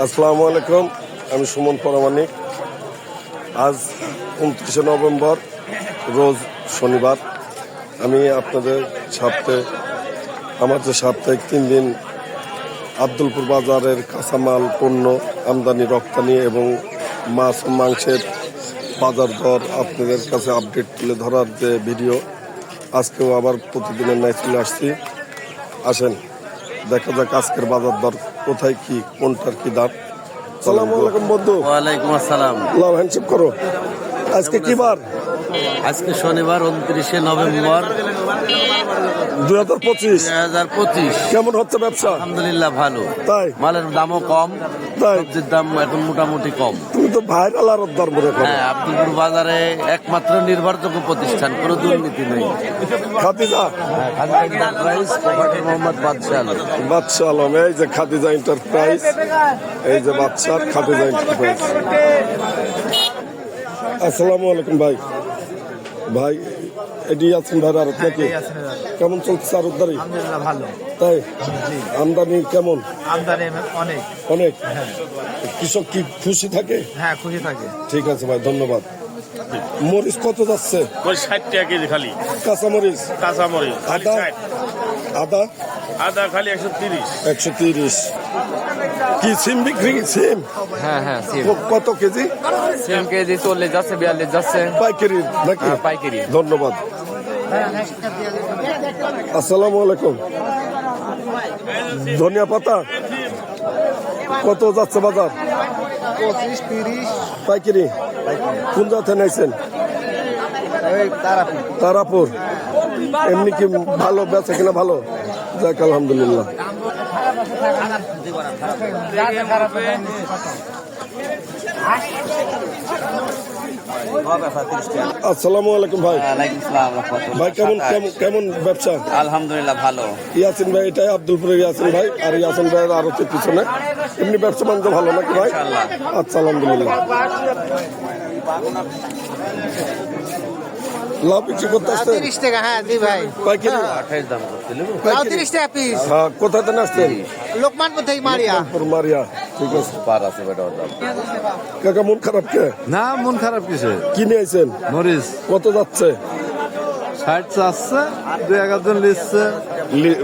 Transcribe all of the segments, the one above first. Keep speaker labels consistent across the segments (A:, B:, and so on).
A: আসসালামু আলাইকুম, আমি সুমন পরামানিক। আজ 29শে নভেম্বর, রোজ শনিবার। আমি আপনাদের আমার যে সাপ্তাহিক 3 দিন আব্দুলপুর বাজারের কাঁচামাল পণ্য আমদানি রপ্তানি এবং মাছ ও মাংসের বাজার দর আপনাদের কাছে আপডেট তুলে ধরার যে ভিডিও, আজকেও আবার প্রতিদিনের ন্যায় চলে আসছি। আসেন দেখা যাক আজকের বাজার দর কোথায় কি, কোনটার কি দাম। সালাম আলাইকুম বন্ধু।
B: ওয়ালাইকুম আসসালাম।
A: লাভ হ্যান্ডশেক করো। আজকে কি বার?
B: আজকে শনিবার 29শে নভেম্বর
A: 2025। কেমন হচ্ছে ব্যবসা?
B: আলহামদুলিল্লাহ ভালো।
A: তাই?
B: মালের দামও কম,
A: তাই?
B: সবজির দাম এখন মোটামুটি কম।
A: তুমি তো ভাইরাল আরতদার মনে করো।
B: হ্যাঁ, আব্দুলপুর বাজারে একমাত্র নির্ভরযোগ্য প্রতিষ্ঠান, কোনো দুর্নীতি নেই।
A: খাদিজা
B: এন্টারপ্রাইজ, প্রোপাইটার মোহাম্মদ বাদশাহ আলম।
A: বাদশাহ আলম, এই যে খাদিজা এন্টারপ্রাইজ, এই যে বাদশাহ খাদিজা এন্টারপ্রাইজ। আসসালামু আলাইকুম ভাই। ভাই এডি আছেন ভাই আরত নাকি? কেমন চলছে আরতদারি?
C: আলহামদুলিল্লাহ ভালো।
A: তাই? আমদানি কেমন?
C: আমদানি অনেক।
A: অনেক। কৃষক কি খুশি থাকে?
C: হ্যাঁ, খুশি থাকে।
A: ঠিক আছে ভাই, ধন্যবাদ। মরিচ কত যাচ্ছে?
D: 60 টাকা কেজি খালি
A: কাঁচা মরিচ?
D: কাঁচা মরিচ খালি
A: আদা?
D: 60।
A: আদা
D: আদা খালি 130।
A: 130। কি সিম বিক্রি? সিম
E: হ্যাঁ হ্যাঁ সিম
A: কত কেজি?
E: সিম কেজি 40 যাচ্ছে, 42 যাচ্ছে।
A: পাইকারি নাকি?
E: হ্যাঁ, পাইকারি।
A: ধন্যবাদ। আসসালামু আলাইকুম। ধনিয়া পাতা কত যাচ্ছে বাজার?
C: 25-30।
A: পাইকারি? কোন জাতে নিয়েছেন? তারাপুর। এমনি কি ভালো বেচা কিনা? ভালো, যাক আলহামদুলিল্লাহ। আসসালামু আলাইকুম ভাই। ভাই কেমন কেমন কেমন ব্যবসা?
B: আলহামদুলিল্লাহ ভালো।
A: ইয়াসিন ভাই, এটাই আব্দুলপুরের ইয়াসিন ভাই, আর ইয়াসিন ভাইয়ের আরতের পিছনে। এমনি ব্যবসা বাণিজ্য ভালো নাকি ভাই? আচ্ছা, আলহামদুলিল্লাহ। লাভ বিক্রি করতে আসছেন?
C: 30 টাকা। হ্যাঁ দি ভাই।
A: পাইকারি?
B: 28 দাম করছিল।
A: পাইকারি?
C: 30 টাকা পিস।
A: হ্যাঁ, কোথা থেকে আসছেন?
C: লোকমানপুর থেকে মারিয়া।
A: মারিয়া। ঠিক আছে।
B: পার আছে বেটার দাম।
A: কাকা মন খারাপ কে?
E: না, মন খারাপ কিসে?
A: কি নিয়েছেন?
E: মরিচ
A: কত যাচ্ছে?
E: 60 চাচ্ছে, 2-1 লিখছে।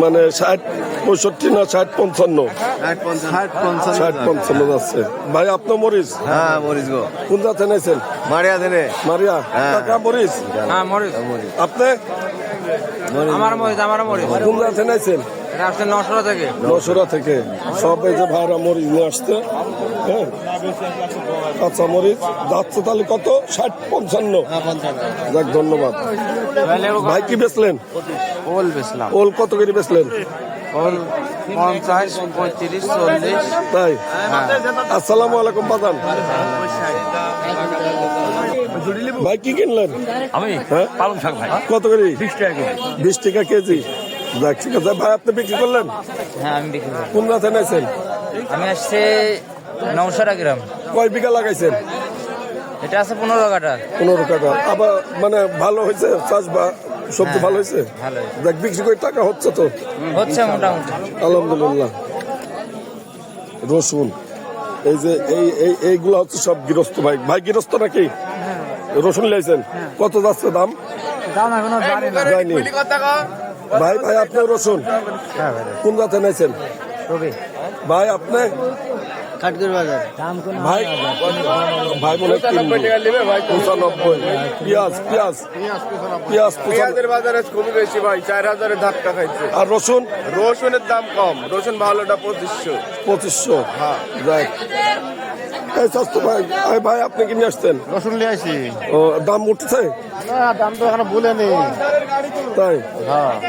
A: মানে 60 65 না 60 55?
E: 60-55
A: 60-55 যাচ্ছে। ভাই আপনার মরিচ?
E: হ্যাঁ মরিচ গো।
A: কোন জাতে নিয়েছেন?
E: মারিয়া দেনে।
A: মারিয়া। কাকা মরিচ?
E: হ্যাঁ মরিচ।
A: আপনি
E: আমার মরিচ।
A: কোন জাতে নিয়েছেন?
E: এটা আসছে 900 থেকে।
A: 900 থেকে। সব এই যে ভাইরা মরিচ নিয়ে আসছে। হ্যাঁ, কাঁচা মরিচ যাচ্ছে তাহলে কত? 60-55। যাক, ধন্যবাদ। ভাই কি বেচলেন?
E: ওল বেচলাম।
A: ওল কত করে বেচলেন?
E: ওল 50, 35, 40।
A: তাই? আসসালামু আলাইকুম বাজান। ভাই কি কিনলেন?
D: আমি
A: হ্যাঁ,
D: পালং শাক ভাই
A: কত করে?
D: 20 টাকা কেজি।
A: 20 টাকা কেজি। যাক, ঠিক আছে ভাই, আপনি বিক্রি করলেন?
E: হ্যাঁ আমি বিক্রি করি।
A: কোন রাতে নিয়েছেন?
E: আমি আসছে 900 গ্রাম।
A: কয় বিঘা লাগাইছেন?
E: এটা আছে 15 কাঠা।
A: 15 টাকা। আবার মানে ভালো হয়েছে চাষ বা সবজি? ভালো হয়েছে।
E: ভালো
A: দেখ, বিক্রি করে টাকা হচ্ছে তো?
E: হচ্ছে মোটামুটি।
A: আলহামদুলিল্লাহ। রসুন, এই যে এইগুলো হচ্ছে সব গৃহস্থ ভাই। ভাই গৃহস্থ নাকি? রসুন লাইছেন? কত যাচ্ছে দাম?
C: দাম এখনো
A: যায়নি। ভাই আপনি রসুন কোন জাতে নিয়েছেন? ভাই আপনি?
C: কাটগির বাজার।
A: ভাই মনে হয় 95। পেঁয়াজ
D: পেঁয়াজের বাজারে খুবই বেশি ভাই, 4000 ধাক্কা খাইছে।
A: আর রসুন?
D: রসুনের দাম কম, রসুন ভালোটা 2500।
A: 2500। যাক, এই স্বাস্থ্য ভাই। ভাই আপনি কি নিয়ে আসতেন?
C: রসুন নিয়ে আসি।
A: ও, দাম উঠছে?
C: দাম তো এখনো বলে নেই।
A: তাই?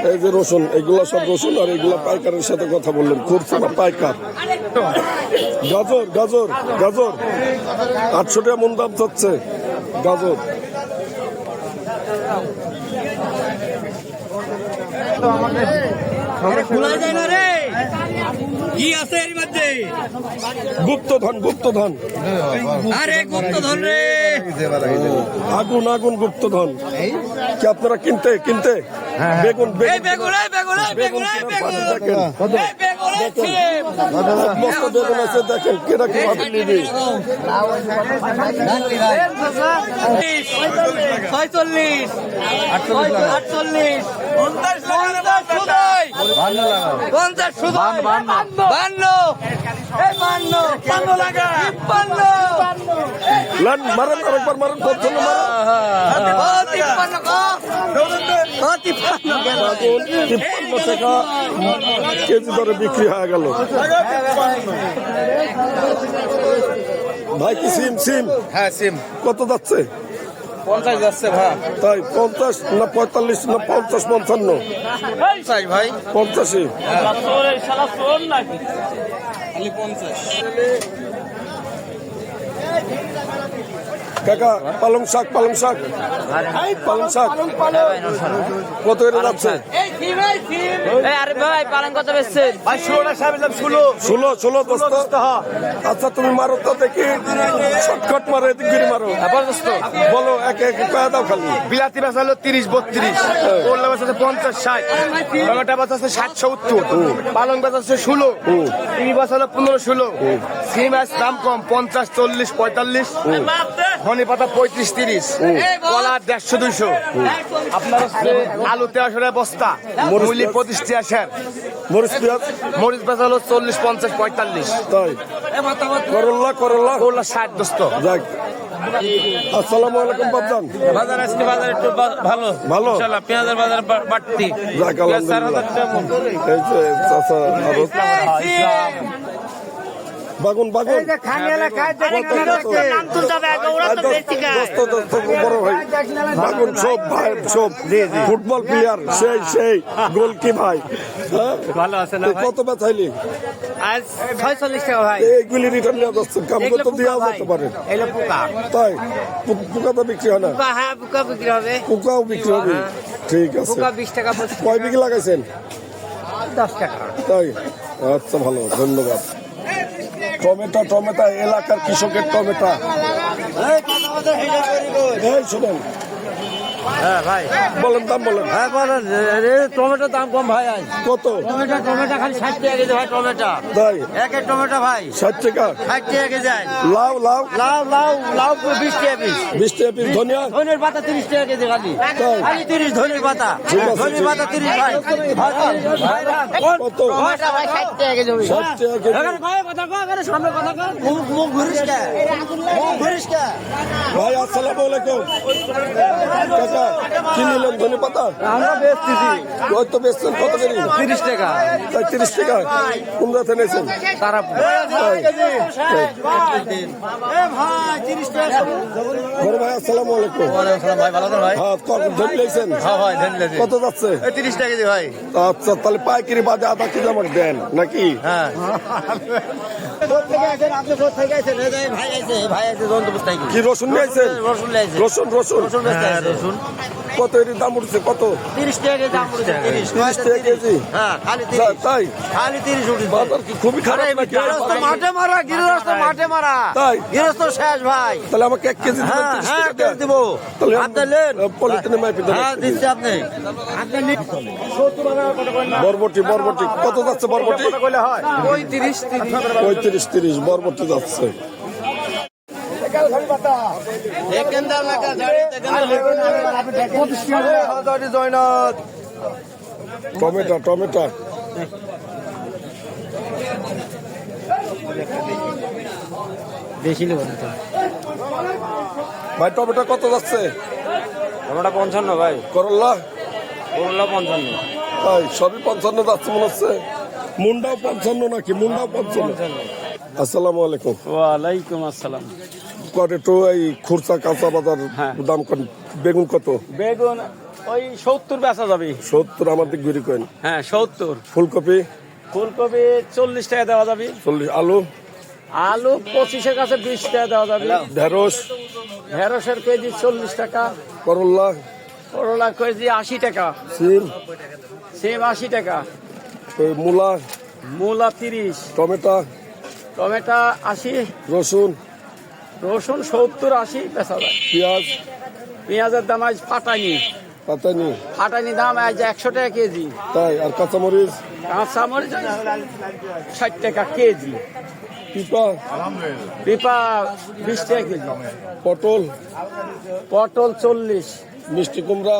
A: এই যে রসুন, এগুলা সব রসুন, আর এগুলা পাইকারের সাথে কথা বললেন, খুচরা না পাইকার? গাজর 800 টাকা মন দাম চাচ্ছে গাজর।
F: কি আছে এর মধ্যে?
A: গুপ্তধন।
F: আরে গুপ্তধন রে,
A: আগুন গুপ্তধন। কি আপনারা কিনতে বেগুন?
F: এই বেগুন, এই বেগুন, এই বেগুন, এই বেগুন, এই বেগুন,
A: বস্তা বেগুন আছে, দেখেন কেনা কি ভাবে নিবি।
F: 46 48 50 সুদাই 52 লাগা 52
A: লান মারেন, আরেকবার মারেন, পছন্দ মারেন। 53 টাকা কেজি দরে বিক্রি হয়ে গেল। ভাই কি সিম সিম
D: হ্যাঁ সিম
A: কত যাচ্ছে?
D: 50 যাচ্ছে ভাই।
A: তাই 50 না 45 না 50 55?
D: চাই ভাই
A: 50ই। কাকা পালং শাক পালং শাক কত করে যাচ্ছে?
E: আরে ভাই পালন কত বেচছেন?
D: ভাই 16টা সাহেব দাম 16
A: ষোলো দোস্ত। আচ্ছা তুমি মারো তো দেখি, শর্টকাট মারো, এদিক করে মারো। বলো এক এক কয়া দাও খালি।
D: বিলাতি বেচা হলো 30 32, করলা বেচা আছে 50 60, টমেটো বেচা আছে 60 70, পালং বেচা আছে 16, চিনি বেচা হলো 15 16, সিম আজ দাম কম 50 40 45, ধনে পাতা 35 30, কলা 150 200, আপনার হচ্ছে আলু 1300 টাকা বস্তা, মূলি 25 টাকা শের,
A: মরিচ পেঁয়াজ
D: মরিচ বেচা হলো 40 50 45,
A: তাই। করল্লা
D: করলা 60 দোস্ত।
A: যাক, আসসালামু আলাইকুম বাবজান।
B: বাজার আজকে বাজার একটু ভালো
A: ভালো?
B: ইনশাআল্লাহ পেঁয়াজের বাজার বাড়তি।
A: যাক আলহামদুলিল্লাহ। এই যে চাচা আরো বাগুন বড় ভাই বাগুন সব ভাই সব ফুটবল প্লেয়ার সেই গোলকি ভাই।
C: ভালো আছে না ভাই?
A: কত বেচাইলি?
C: আজ 46 টাকা ভাই।
A: এইগুলি রিটার্ন নেওয়া যাচ্ছে, কাম করতে দেওয়া যেতে পারে।
C: এগুলো পোকা।
A: তাই পোকা তো বিক্রি হয় না?
C: পোকা, হ্যাঁ পোকা বিক্রি হবে।
A: পোকাও বিক্রি হবে, ঠিক আছে।
C: পোকা 20 টাকা 25
A: কয় বিঘি লাগাইছেন?
C: 10 টাকা।
A: তাই, আচ্ছা ভালো, ধন্যবাদ। টমেটো এলাকার কৃষকের টমেটো। এই শুনেন,
C: হ্যাঁ ভাই
A: বলেন দাম বলেন।
C: হ্যাঁ বলেন, টমেটোর দাম কম ভাই আজ।
A: কত?
C: টমেটো খালি 60 টাকা কেজি ভাই। টমেটো
A: তাই
C: এক টমেটো ভাই
A: 60 টাকা।
C: 60 টাকা কেজি।
A: লাউ
C: 20 টাকা পিস।
A: 20 টাকা পিস। ধনিয়া
C: ধনের পাতা 30 টাকা কেজি খালি। খালি 30 ধনের পাতা।
A: ঠিক আছে,
C: ধনের পাতা 30 ভাই।
A: কত?
C: টমেটো ভাই 60 টাকা কেজি।
A: 60 টাকা কেজি।
C: এখানে ভাই কথা কও, এখানে সামনে কথা কও। মুখ ঘুরিস কে? মুখ ঘুরিস কে?
A: ভাই আসসালামু আলাইকুম। কাকা কি নিলেন? ধনে পাতা
C: আমরা বেচতেছি
A: ওই তো বেচছেন কত করে?
C: 30 টাকা।
A: তাই 30 টাকা। কোন রাতে নিয়েছেন?
C: তারা
A: তাই।
C: এ ভাই 30 টাকা।
A: বড় ভাই আসসালামু আলাইকুম।
C: ভাই ভালো আছেন ভাই?
A: হ্যাঁ ধরে নিয়েছেন?
C: হ্যাঁ ভাই ধন্যবাদ।
A: কত যাচ্ছে?
C: 30 টাকা কেজি ভাই।
A: আচ্ছা তাহলে পাইকারি বাদে আধা কেজি আমাকে দেন নাকি?
C: হ্যাঁ। কোথা থেকে আছেন আপনি? কোথা থেকে আছেন? এই যে ভাই আছে জন্তপুর থেকে।
A: কি রসুন নিয়ে আইছেন?
C: রসুন লাইছে।
A: রসুন
C: রসুন বেচতে আছে।
A: রসুন কত? এর দাম উঠছে কত?
C: 30 টাকা কেজি দাম পড়েছে।
A: 30 টাকা কেজি।
C: হ্যাঁ খালি 30।
A: তাই
C: খালি 30 উঠেছে।
A: বাজার কি খুবই খারাপ নাকি?
C: গৃহস্থ মাঠে মারা, গৃহস্থ মাঠে মারা।
A: তাই?
C: গৃহস্থ শেষ ভাই।
A: তাহলে আমাকে 1 কেজি দিবেন?
C: হ্যাঁ
A: 30
C: হ্যাঁ
A: টাকা
C: কেজি
A: দেন।
C: দিব।
A: তাহলে
C: আপনি নেন।
A: পলিথিনে মাইপে দেন।
C: হ্যাঁ দিচ্ছি আপনি।
A: বরবটি কত যাচ্ছে? বরবটি
D: কইলে হয়
A: 35 30 বরবটি যাচ্ছে। টমেটো
C: বেশি নেব না।
A: ভাই টমেটো কত যাচ্ছে?
E: টমেটো 55 ভাই,
A: করল্লা
E: করলা 55।
A: তাই সবই 55 যাচ্ছে মনে হচ্ছে। মুন্ডাও 55 নাকি? মুন্ডাও 55। আসসালামু আলাইকুম।
G: ওয়ালাইকুম আসসালাম।
A: কত একটু এই খুরসা কাঁচা বাজার দাম কত? বেগুন কত?
G: বেগুন ওই 70 বেচা যাবে।
A: 70 আমার দিক ঘুরি করেন।
G: হ্যাঁ 70।
A: ফুলকপি
G: ফুলকপি 40 টাকা দেওয়া যাবে।
A: 40। আলু
G: আলু 25-এর কাছে 20 টাকা দেওয়া যাবে।
A: ঢেঁড়স
G: ঢেঁড়সের কেজি 40 টাকা।
A: করল্লা
G: করলা কেজি 80 টাকা।
A: সিম
G: সেম 80 টাকা।
A: মূলা
G: মূলা 30।
A: Tomato
G: tomato 80।
A: রসুন
G: রসুন 70 80 বেচা যায়।
A: পেঁয়াজ
G: পেঁয়াজের দাম আজ পাটায়নি।
A: পাতানি
G: ফাটানি দাম আজ 100 টাকা কেজি।
A: তাই, আর কাঁচামরিচ
G: কাঁচামরিচ 60 টাকা কেজি।
A: পিপা
G: পিপা 20 টাকা কেজি।
A: পটল
G: পটল 40।
A: মিষ্টি কুমড়া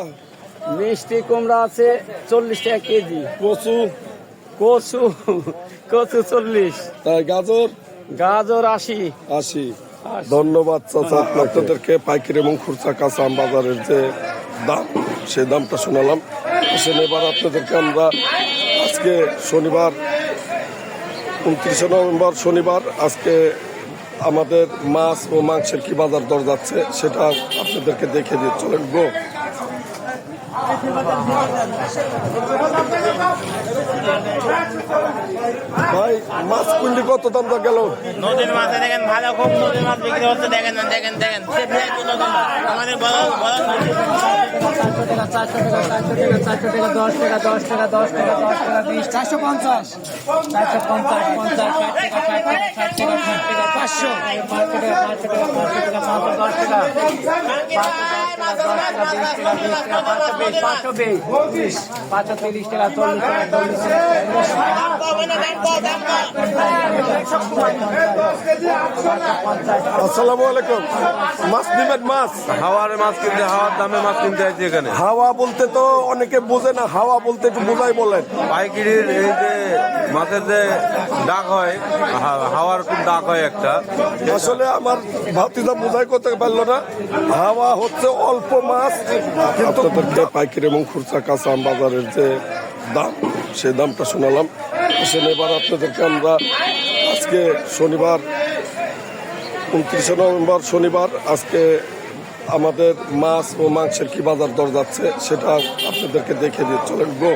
G: মিষ্টি কুমড়া আছে 40 টাকা কেজি।
A: কচু
G: কচু কচু 40।
A: তাই, গাজর
G: গাজর 80।
A: 80। ধন্যবাদ চাচা, আপনাদেরকে পাইকারি এবং খুচরা কাঁচা আম বাজারের যে দাম সেই দামটা শোনালাম। আসেন এবার আপনাদেরকে আমরা আজকে শনিবার 29 নভেম্বর শনিবার আজকে আমাদের মাছ ও মাংসের কি বাজার দর যাচ্ছে সেটা আপনাদেরকে দেখে দিয়ে চলেন গো। ভাই মাছ কুইন্টি কত দাম দা গেল?
C: নদীর মাছে দেখেন ভালো, খুব নদীর মাছ বিক্রি হচ্ছে। দেখেন দেখেন দেখেন সে VIP নদীর মাছ। আমাদের বড় বড়
F: 400 টাকা 10 টাকা 10 টাকা 10 টাকা 20 450 450 50 60 টাকা 500 530 টাকা 40
A: আসসালামু আলাইকুম। মাছ নিবেন? মাছ
B: হাওয়ার মাছ কিনতে, হাওয়ার দামে মাছ কিনতে আছে এখানে।
A: হাওয়া বলতে তো অনেকে বোঝে না, হাওয়া বলতে একটু বোঝাই বলেন।
B: পাইকারির এই যে মাছের যে ডাক হয়, হাওয়ার খুব ডাক হয় একটা।
A: আসলে আমার ভাতিজা বোঝাই করতে পারলো না। হাওয়া হচ্ছে অল্প মাছ, কিন্তু পাইকারি এবং খুচরা কাঁচা আম বাজারের যে দাম সেই দামটা শোনালাম। আসলে এবার আপনাদেরকে আমরা আজকে শনিবার 29 নভেম্বর শনিবার আজকে আমাদের মাছ ও মাংসের কি বাজার দর যাচ্ছে সেটা আপনাদেরকে দেখে দিয়ে চলেন গো।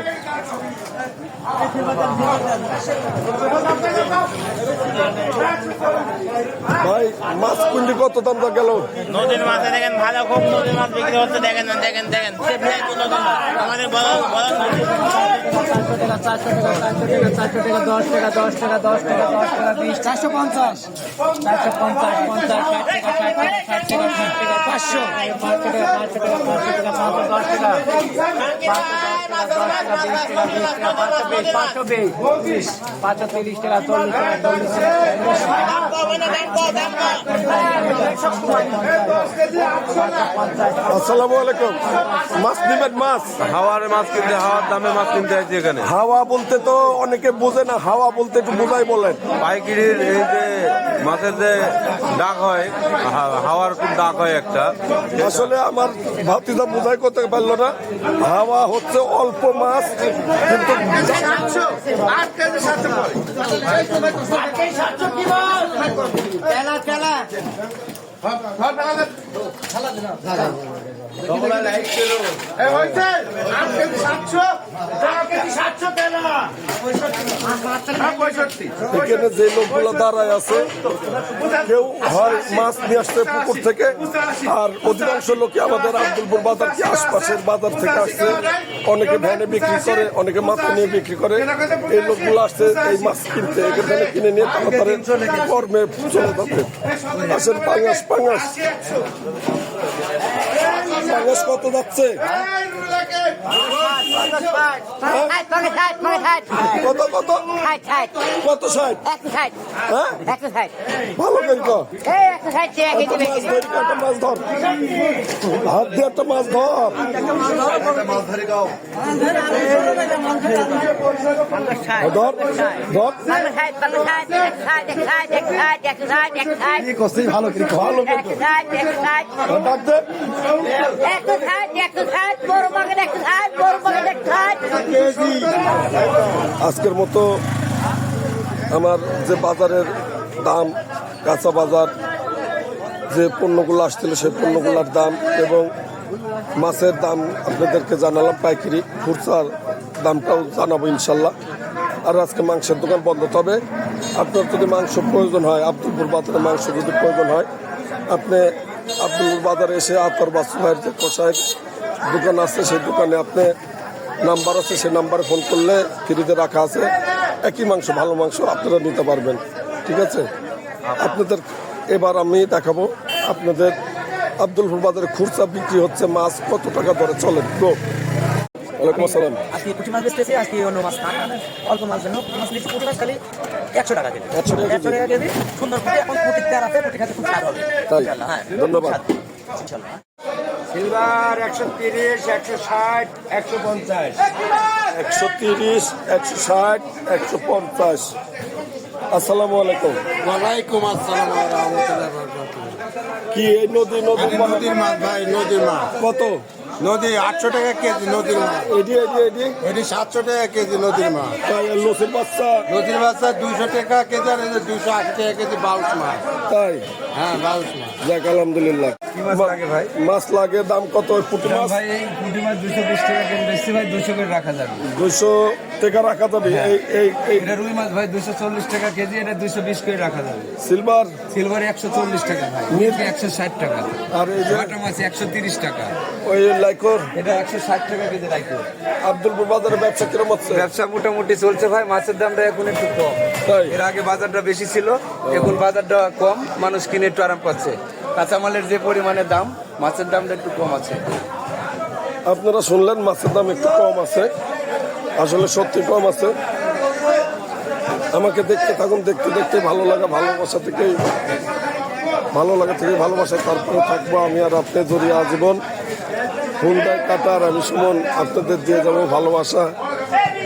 A: ভাই মাছ কুইন্টি কত দাম দা গেল?
C: নদীর মাছে দেখেন ভালো, খুব নদীর মাছ বিক্রি হচ্ছে। দেখেন দেখেন দেখেন সে VIP নদীর মাছ। আমাদের বড় বড়
F: 400 টাকা 10 টাকা 10 টাকা 20 450 450 50 60 টাকা 500 530 টাকা 40
A: আসসালামু আলাইকুম। মাছ নিবেন? মাছ
B: হাওয়ার মাছ কিনতে, হাওয়ার দামে মাছ কিনতে আছে এখানে।
A: হাওয়া বলতে তো অনেকে বোঝে না, হাওয়া বলতে একটু বোঝাই বলেন।
B: পাইকারির এই যে মাছের যে ডাক হয়, হাওয়ার খুব ডাক হয় একটা।
A: আসলে আমার ভাতিজা বোঝাই করতে পারলো না। হাওয়া হচ্ছে অল্প মাছ, কিন্তু এখানে যে লোকগুলো দাঁড়ায় আছে কেউ হয় মাছ নিয়ে আসছে পুকুর থেকে, আর অধিকাংশ লোকই আমাদের আব্দুলপুর বাজার কি আশপাশের বাজার থেকে আসছে। অনেকে ভ্যানে বিক্রি করে, অনেকে মাথা নিয়ে বিক্রি করে। এই লোকগুলো আসছে এই মাছ কিনতে, এখানে কিনে নিয়ে তাড়াতাড়ি কর্মে চলে যাবে। আসেন পাঙ্গাস পাঙ্গাস পাঙ্গাস কত যাচ্ছে? কত কত কত 60? হ্যাঁ ভালো কিন্তু একটা মাছ ধর, হাত দিয়ে একটা মাছ ধর। ধর ধর ভালো কিন্তু ভালো ডাক দে। আজকের মতো আমার যে বাজারের দাম, কাঁচা বাজার যে পণ্যগুলো আসছিল সেই পণ্যগুলোর দাম এবং মাছের দাম আপনাদেরকে জানালাম, পাইকারি খুচরার দামটাও জানাবো ইনশাল্লাহ। আর আজকে মাংসের দোকান বন্ধ। তবে আপনার যদি মাংস প্রয়োজন হয়, আব্দুলপুর বাজারে মাংস যদি প্রয়োজন হয়, আপনি আব্দুলপুর বাজারে এসে আতর বাসু ভাইয়ের যে কষায়ের দোকান আছে সেই দোকানে আপনি নাম্বার আছে, সেই নাম্বারে ফোন করলে ফ্রিতে রাখা আছে একই মাংস, ভালো মাংস আপনারা নিতে পারবেন। ঠিক আছে, আপনাদের এবার আমি দেখাবো আপনাদের আব্দুলপুর বাজারে খুচরা বিক্রি হচ্ছে মাছ কত টাকা দরে চলে ব্রো? ওয়ালাইকুম আসসালাম।
F: আজকে পুঁটি মাছ বেচতেছি, আজকে অন্য মাছ না, অল্প মাছ জন্য মাছ নিচ্ছি পুঁটি মাছ খালি 100 টাকা কেজি।
A: 100 টাকা কেজি।
F: 100 টাকা কেজি, সুন্দর পুঁটি, এখন পুঁটি তেয়ার আছে, পুঁটি খেতে খুব স্বাদ হবে।
A: তাই?
F: ইনশাআল্লাহ, হ্যাঁ।
A: ধন্যবাদ।
F: ইনশাআল্লাহ।
D: সিলভার 130, 160, 150।
A: 130, 160, 150। আসসালামু আলাইকুম।
C: ওয়ালাইকুম আসসালাম ওয়া রাহমাতুল্লাহি ওয়া বারাকাতুহু।
A: কি এই নদীর
C: নদীর মাছ ভাই, নদীর মাছ।
A: কত?
C: নদী 800 টাকা কেজি নদীর মাছ।
A: এডি এডি এডি
C: এটি 700 টাকা কেজি নদীর মাছ।
A: তাই লসির বাচ্চা
C: নদীর বাচ্চা 200 টাকা কেজি আর 280 টাকা কেজি বাউস মাছ।
A: তাই?
C: হ্যাঁ, বাউস মাছ।
A: যাক আলহামদুলিল্লাহ।
D: মাছ লাগে ভাই?
A: মাছ লাগে, দাম কত ওই পুঁটি মাছ?
D: ভাই এই পুঁটি মাছ 220 টাকা কেজি বেশি ভাই, 200 করে রাখা যাবে।
A: 200 টাকা রাখা যাবে। এই এই এই
D: এটা রুই মাছ ভাই 240 টাকা কেজি, এটা 220 করে রাখা যাবে।
A: সিলভার
D: সিলভার 140 টাকা ভাই, মিরকি 160 টাকা,
A: আর এই যে
D: বাটা মাছ 130 টাকা,
A: ওই লাইকর
D: এটা 160 টাকা কেজি রাখো।
A: আব্দুলপুর বাজারে ব্যবসা কিরম হচ্ছে?
D: ব্যবসা মোটামুটি চলছে ভাই, মাছের দামটা এখন একটু কম।
A: তাই?
D: এর আগে বাজারটা বেশি ছিল, এখন বাজারটা কম, মানুষ কিনে একটু আরাম পাচ্ছে। কাঁচামালের যে পরিমাণে দাম, মাছের দামটা একটু কম আছে।
A: আপনারা শুনলেন মাছের দাম একটু কম আছে, আসলে সত্যি কম আছে। আমাকে দেখতে থাকুন, দেখতে দেখতে ভালো লাগা, ভালোবাসা থেকেই ভালো লাগা থেকে ভালোবাসা, তারপরে থাকবো আমি আর আপনি জড়িয়ে আজীবন। হুন্ডাই কাটার আমি সুমন আপনাদের দিয়ে যাবো ভালোবাসা,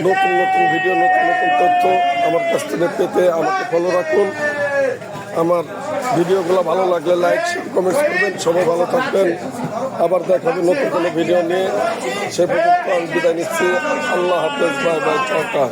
A: নতুন নতুন ভিডিও, নতুন নতুন তথ্য আমার কাছ থেকে পেতে আমাকে ফলো রাখুন। আমার ভিডিওগুলো ভালো লাগলে লাইক কমেন্টস করবেন। সবাই ভালো থাকবেন, আবার দেখাবে নতুন কোনো ভিডিও নিয়ে। সে পর্যন্ত আমি বিদায় নিচ্ছি। আল্লাহ হাফেজ, বাই বাই, টাটা।